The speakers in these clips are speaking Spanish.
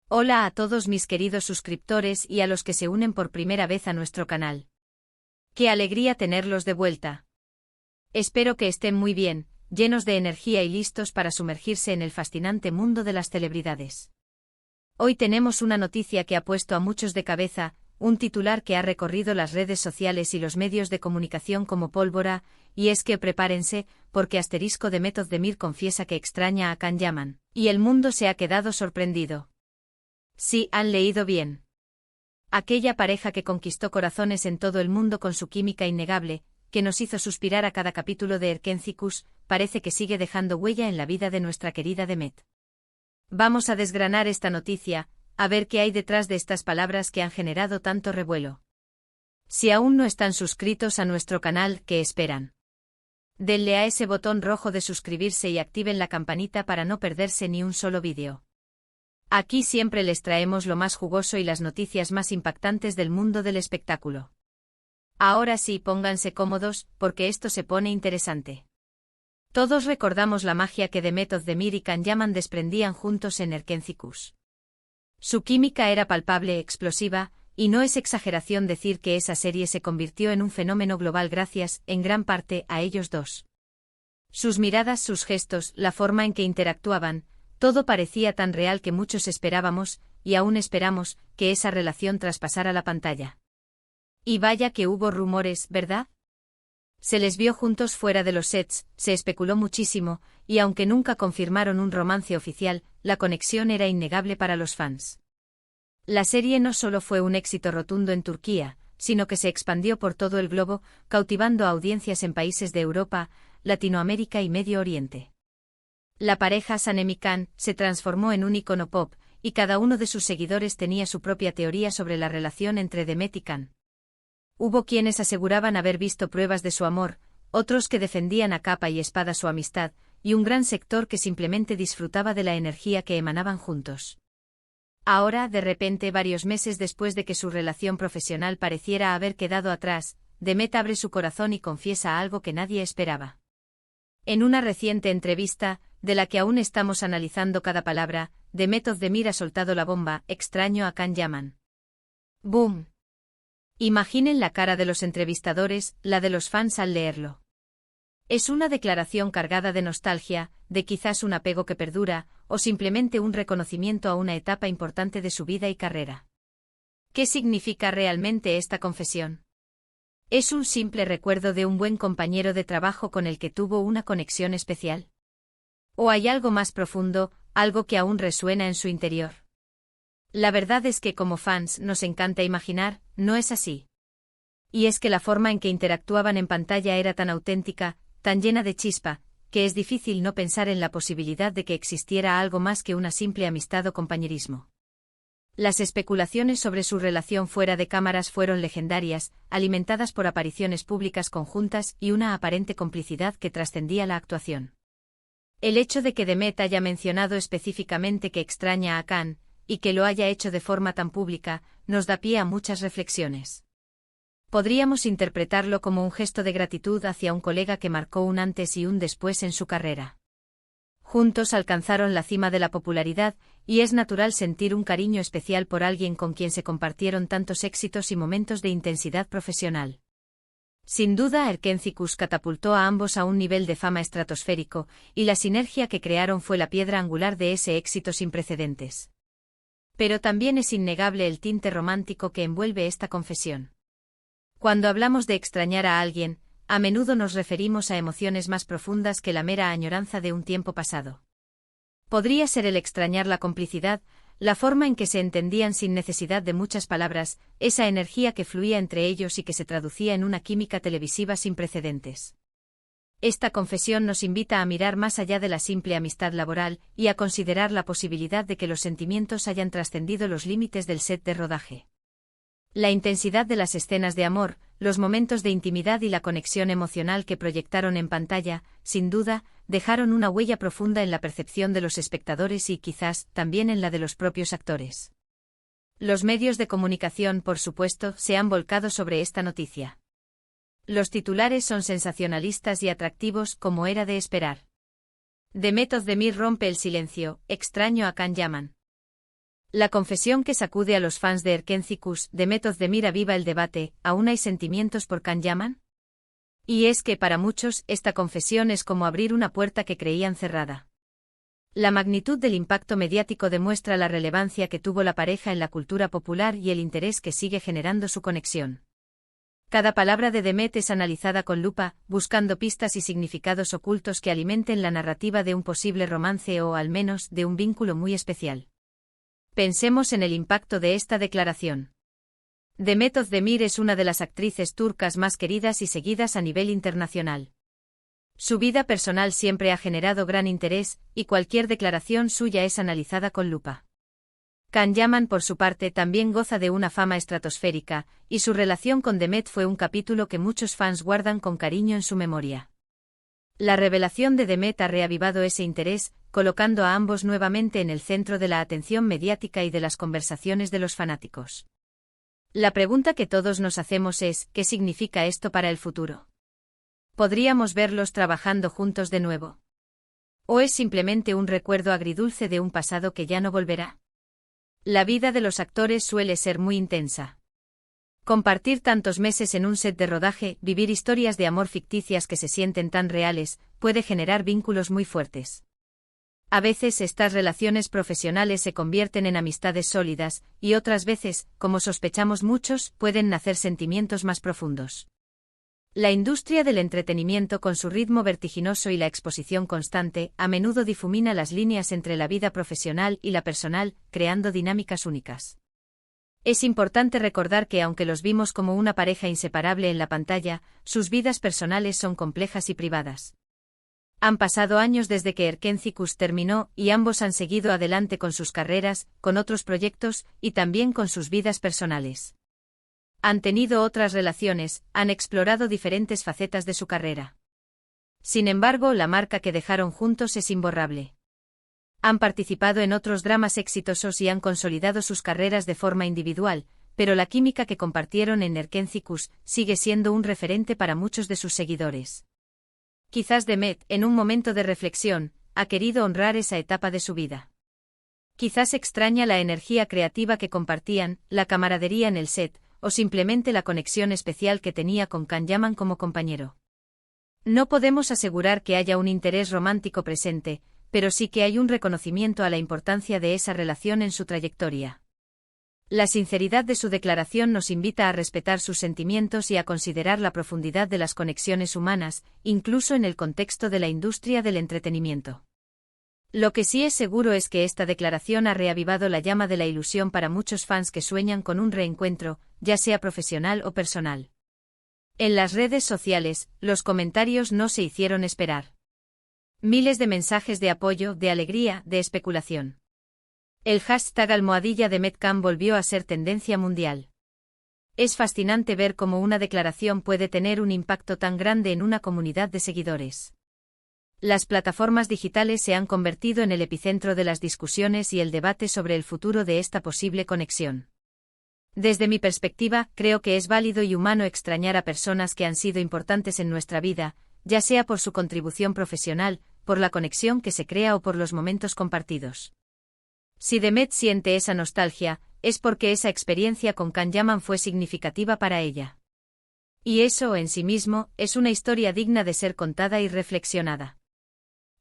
Hola a todos mis queridos suscriptores y a los que se unen por primera vez a nuestro canal. ¡Qué alegría tenerlos de vuelta! Espero que estén muy bien, llenos de energía y listos para sumergirse en el fascinante mundo de las celebridades. Hoy tenemos una noticia que ha puesto a muchos de cabeza, un titular que ha recorrido las redes sociales y los medios de comunicación como pólvora, y es que prepárense, porque Demet Özdemir confiesa que extraña a Can Yaman, y el mundo se ha quedado sorprendido. Sí, han leído bien. Aquella pareja que conquistó corazones en todo el mundo con su química innegable, que nos hizo suspirar a cada capítulo de Erkenzicus, parece que sigue dejando huella en la vida de nuestra querida Demet. Vamos a desgranar esta noticia, a ver qué hay detrás de estas palabras que han generado tanto revuelo. Si aún no están suscritos a nuestro canal, ¿qué esperan? Denle a ese botón rojo de suscribirse y activen la campanita para no perderse ni un solo vídeo. Aquí siempre les traemos lo más jugoso y las noticias más impactantes del mundo del espectáculo. Ahora sí, pónganse cómodos, porque esto se pone interesante. Todos recordamos la magia que Demet Özdemir y Can Yaman desprendían juntos en Erkenzicus. Su química era palpable, explosiva, y no es exageración decir que esa serie se convirtió en un fenómeno global gracias, en gran parte, a ellos dos. Sus miradas, sus gestos, la forma en que interactuaban, todo parecía tan real que muchos esperábamos, y aún esperamos, que esa relación traspasara la pantalla. Y vaya que hubo rumores, ¿verdad? Se les vio juntos fuera de los sets, se especuló muchísimo, y aunque nunca confirmaron un romance oficial, la conexión era innegable para los fans. La serie no solo fue un éxito rotundo en Turquía, sino que se expandió por todo el globo, cautivando a audiencias en países de Europa, Latinoamérica y Medio Oriente. La pareja Sanem y Can se transformó en un icono pop, y cada uno de sus seguidores tenía su propia teoría sobre la relación entre Demet y Can. Hubo quienes aseguraban haber visto pruebas de su amor, otros que defendían a capa y espada su amistad, y un gran sector que simplemente disfrutaba de la energía que emanaban juntos. Ahora, de repente, varios meses después de que su relación profesional pareciera haber quedado atrás, Demet abre su corazón y confiesa algo que nadie esperaba. En una reciente entrevista, de la que aún estamos analizando cada palabra, Demet Özdemir ha soltado la bomba: extraño a Can Yaman. ¡Boom! Imaginen la cara de los entrevistadores, la de los fans al leerlo. Es una declaración cargada de nostalgia, de quizás un apego que perdura, o simplemente un reconocimiento a una etapa importante de su vida y carrera. ¿Qué significa realmente esta confesión? ¿Es un simple recuerdo de un buen compañero de trabajo con el que tuvo una conexión especial? ¿O hay algo más profundo, algo que aún resuena en su interior? La verdad es que como fans nos encanta imaginar, no es así. Y es que la forma en que interactuaban en pantalla era tan auténtica, tan llena de chispa, que es difícil no pensar en la posibilidad de que existiera algo más que una simple amistad o compañerismo. Las especulaciones sobre su relación fuera de cámaras fueron legendarias, alimentadas por apariciones públicas conjuntas y una aparente complicidad que trascendía la actuación. El hecho de que Demet haya mencionado específicamente que extraña a Can, y que lo haya hecho de forma tan pública, nos da pie a muchas reflexiones. Podríamos interpretarlo como un gesto de gratitud hacia un colega que marcó un antes y un después en su carrera. Juntos alcanzaron la cima de la popularidad, y es natural sentir un cariño especial por alguien con quien se compartieron tantos éxitos y momentos de intensidad profesional. Sin duda, Erkenzicus catapultó a ambos a un nivel de fama estratosférico, y la sinergia que crearon fue la piedra angular de ese éxito sin precedentes. Pero también es innegable el tinte romántico que envuelve esta confesión. Cuando hablamos de extrañar a alguien, a menudo nos referimos a emociones más profundas que la mera añoranza de un tiempo pasado. Podría ser el extrañar la complicidad, la forma en que se entendían sin necesidad de muchas palabras, esa energía que fluía entre ellos y que se traducía en una química televisiva sin precedentes. Esta confesión nos invita a mirar más allá de la simple amistad laboral y a considerar la posibilidad de que los sentimientos hayan trascendido los límites del set de rodaje. La intensidad de las escenas de amor, los momentos de intimidad y la conexión emocional que proyectaron en pantalla, sin duda, dejaron una huella profunda en la percepción de los espectadores y quizás también en la de los propios actores. Los medios de comunicación, por supuesto, se han volcado sobre esta noticia. Los titulares son sensacionalistas y atractivos, como era de esperar. Demet Özdemir rompe el silencio: extraño a Can Yaman. La confesión que sacude a los fans de Erkenci-Kuş, Demet Özdemir aviva el debate, ¿aún hay sentimientos por Can Yaman? Y es que para muchos, esta confesión es como abrir una puerta que creían cerrada. La magnitud del impacto mediático demuestra la relevancia que tuvo la pareja en la cultura popular y el interés que sigue generando su conexión. Cada palabra de Demet es analizada con lupa, buscando pistas y significados ocultos que alimenten la narrativa de un posible romance o, al menos, de un vínculo muy especial. Pensemos en el impacto de esta declaración. Demet Özdemir es una de las actrices turcas más queridas y seguidas a nivel internacional. Su vida personal siempre ha generado gran interés, y cualquier declaración suya es analizada con lupa. Can Yaman, por su parte, también goza de una fama estratosférica, y su relación con Demet fue un capítulo que muchos fans guardan con cariño en su memoria. La revelación de Demet ha reavivado ese interés, colocando a ambos nuevamente en el centro de la atención mediática y de las conversaciones de los fanáticos. La pregunta que todos nos hacemos es, ¿qué significa esto para el futuro? ¿Podríamos verlos trabajando juntos de nuevo? ¿O es simplemente un recuerdo agridulce de un pasado que ya no volverá? La vida de los actores suele ser muy intensa. Compartir tantos meses en un set de rodaje, vivir historias de amor ficticias que se sienten tan reales, puede generar vínculos muy fuertes. A veces estas relaciones profesionales se convierten en amistades sólidas, y otras veces, como sospechamos muchos, pueden nacer sentimientos más profundos. La industria del entretenimiento, con su ritmo vertiginoso y la exposición constante, a menudo difumina las líneas entre la vida profesional y la personal, creando dinámicas únicas. Es importante recordar que aunque los vimos como una pareja inseparable en la pantalla, sus vidas personales son complejas y privadas. Han pasado años desde que Erkenci-Kuş terminó y ambos han seguido adelante con sus carreras, con otros proyectos y también con sus vidas personales. Han tenido otras relaciones, han explorado diferentes facetas de su carrera. Sin embargo, la marca que dejaron juntos es imborrable. Han participado en otros dramas exitosos y han consolidado sus carreras de forma individual, pero la química que compartieron en Erkenci-Kuş sigue siendo un referente para muchos de sus seguidores. Quizás Demet, en un momento de reflexión, ha querido honrar esa etapa de su vida. Quizás extraña la energía creativa que compartían, la camaradería en el set, o simplemente la conexión especial que tenía con Can Yaman como compañero. No podemos asegurar que haya un interés romántico presente, pero sí que hay un reconocimiento a la importancia de esa relación en su trayectoria. La sinceridad de su declaración nos invita a respetar sus sentimientos y a considerar la profundidad de las conexiones humanas, incluso en el contexto de la industria del entretenimiento. Lo que sí es seguro es que esta declaración ha reavivado la llama de la ilusión para muchos fans que sueñan con un reencuentro, ya sea profesional o personal. En las redes sociales, los comentarios no se hicieron esperar. Miles de mensajes de apoyo, de alegría, de especulación. El hashtag #DemetCam volvió a ser tendencia mundial. Es fascinante ver cómo una declaración puede tener un impacto tan grande en una comunidad de seguidores. Las plataformas digitales se han convertido en el epicentro de las discusiones y el debate sobre el futuro de esta posible conexión. Desde mi perspectiva, creo que es válido y humano extrañar a personas que han sido importantes en nuestra vida, ya sea por su contribución profesional, por la conexión que se crea o por los momentos compartidos. Si Demet siente esa nostalgia, es porque esa experiencia con Can Yaman fue significativa para ella. Y eso, en sí mismo, es una historia digna de ser contada y reflexionada.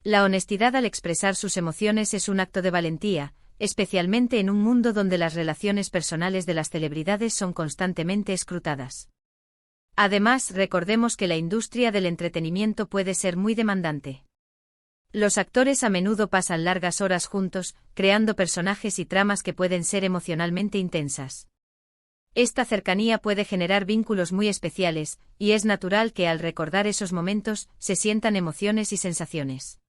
La honestidad al expresar sus emociones es un acto de valentía, especialmente en un mundo donde las relaciones personales de las celebridades son constantemente escrutadas. Además, recordemos que la industria del entretenimiento puede ser muy demandante. Los actores a menudo pasan largas horas juntos, creando personajes y tramas que pueden ser emocionalmente intensas. Esta cercanía puede generar vínculos muy especiales, y es natural que al recordar esos momentos, se sientan emociones y sensaciones.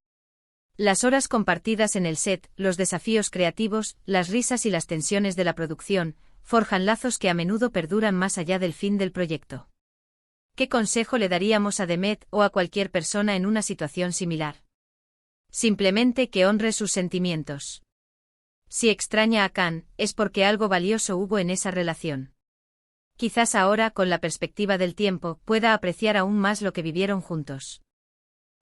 Las horas compartidas en el set, los desafíos creativos, las risas y las tensiones de la producción, forjan lazos que a menudo perduran más allá del fin del proyecto. ¿Qué consejo le daríamos a Demet o a cualquier persona en una situación similar? Simplemente que honre sus sentimientos. Si extraña a Can, es porque algo valioso hubo en esa relación. Quizás ahora, con la perspectiva del tiempo, pueda apreciar aún más lo que vivieron juntos.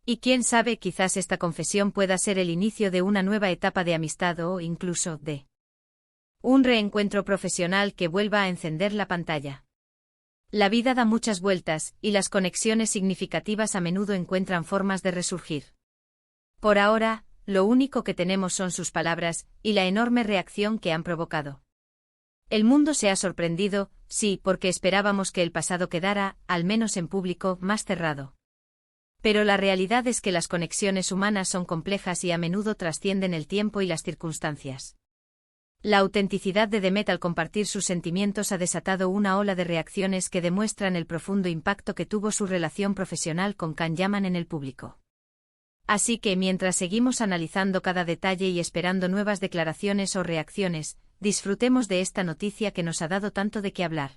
Y quién sabe, quizás esta confesión pueda ser el inicio de una nueva etapa de amistad o, incluso, de Un reencuentro profesional que vuelva a encender la pantalla. La vida da muchas vueltas, y las conexiones significativas a menudo encuentran formas de resurgir. Por ahora, lo único que tenemos son sus palabras, y la enorme reacción que han provocado. El mundo se ha sorprendido, sí, porque esperábamos que el pasado quedara, al menos en público, más cerrado. Pero la realidad es que las conexiones humanas son complejas y a menudo trascienden el tiempo y las circunstancias. La autenticidad de Demet al compartir sus sentimientos ha desatado una ola de reacciones que demuestran el profundo impacto que tuvo su relación profesional con Can Yaman en el público. Así que mientras seguimos analizando cada detalle y esperando nuevas declaraciones o reacciones, disfrutemos de esta noticia que nos ha dado tanto de qué hablar.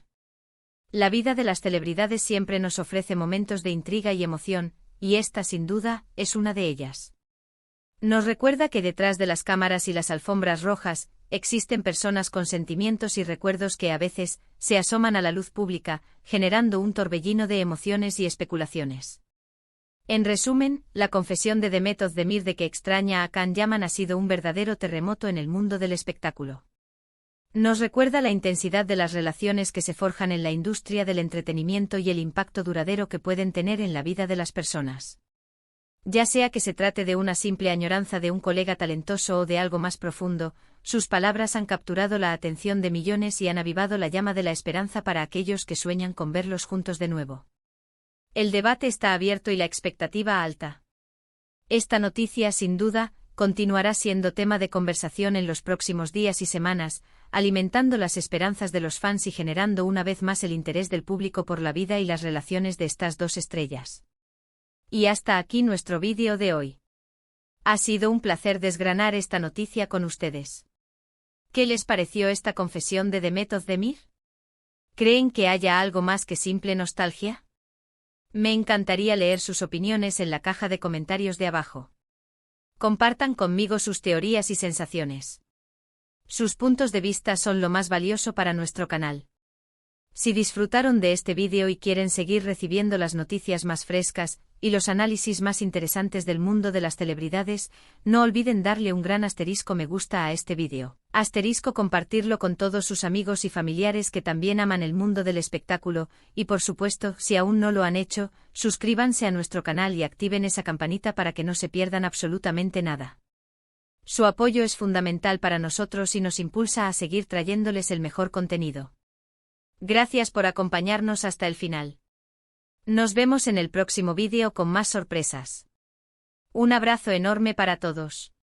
La vida de las celebridades siempre nos ofrece momentos de intriga y emoción, y esta, sin duda, es una de ellas. Nos recuerda que detrás de las cámaras y las alfombras rojas, existen personas con sentimientos y recuerdos que a veces se asoman a la luz pública, generando un torbellino de emociones y especulaciones. En resumen, la confesión de Demet Özdemir de que extraña a Can Yaman ha sido un verdadero terremoto en el mundo del espectáculo. Nos recuerda la intensidad de las relaciones que se forjan en la industria del entretenimiento y el impacto duradero que pueden tener en la vida de las personas. Ya sea que se trate de una simple añoranza de un colega talentoso o de algo más profundo, sus palabras han capturado la atención de millones y han avivado la llama de la esperanza para aquellos que sueñan con verlos juntos de nuevo. El debate está abierto y la expectativa alta. Esta noticia, sin duda, continuará siendo tema de conversación en los próximos días y semanas, alimentando las esperanzas de los fans y generando una vez más el interés del público por la vida y las relaciones de estas dos estrellas. Y hasta aquí nuestro vídeo de hoy. Ha sido un placer desgranar esta noticia con ustedes. ¿Qué les pareció esta confesión de Demet Özdemir? ¿Creen que haya algo más que simple nostalgia? Me encantaría leer sus opiniones en la caja de comentarios de abajo. Compartan conmigo sus teorías y sensaciones. Sus puntos de vista son lo más valioso para nuestro canal. Si disfrutaron de este vídeo y quieren seguir recibiendo las noticias más frescas y los análisis más interesantes del mundo de las celebridades, no olviden darle un gran asterisco me gusta a este vídeo. Asterisco compartirlo con todos sus amigos y familiares que también aman el mundo del espectáculo, y por supuesto, si aún no lo han hecho, suscríbanse a nuestro canal y activen esa campanita para que no se pierdan absolutamente nada. Su apoyo es fundamental para nosotros y nos impulsa a seguir trayéndoles el mejor contenido. Gracias por acompañarnos hasta el final. Nos vemos en el próximo vídeo con más sorpresas. Un abrazo enorme para todos.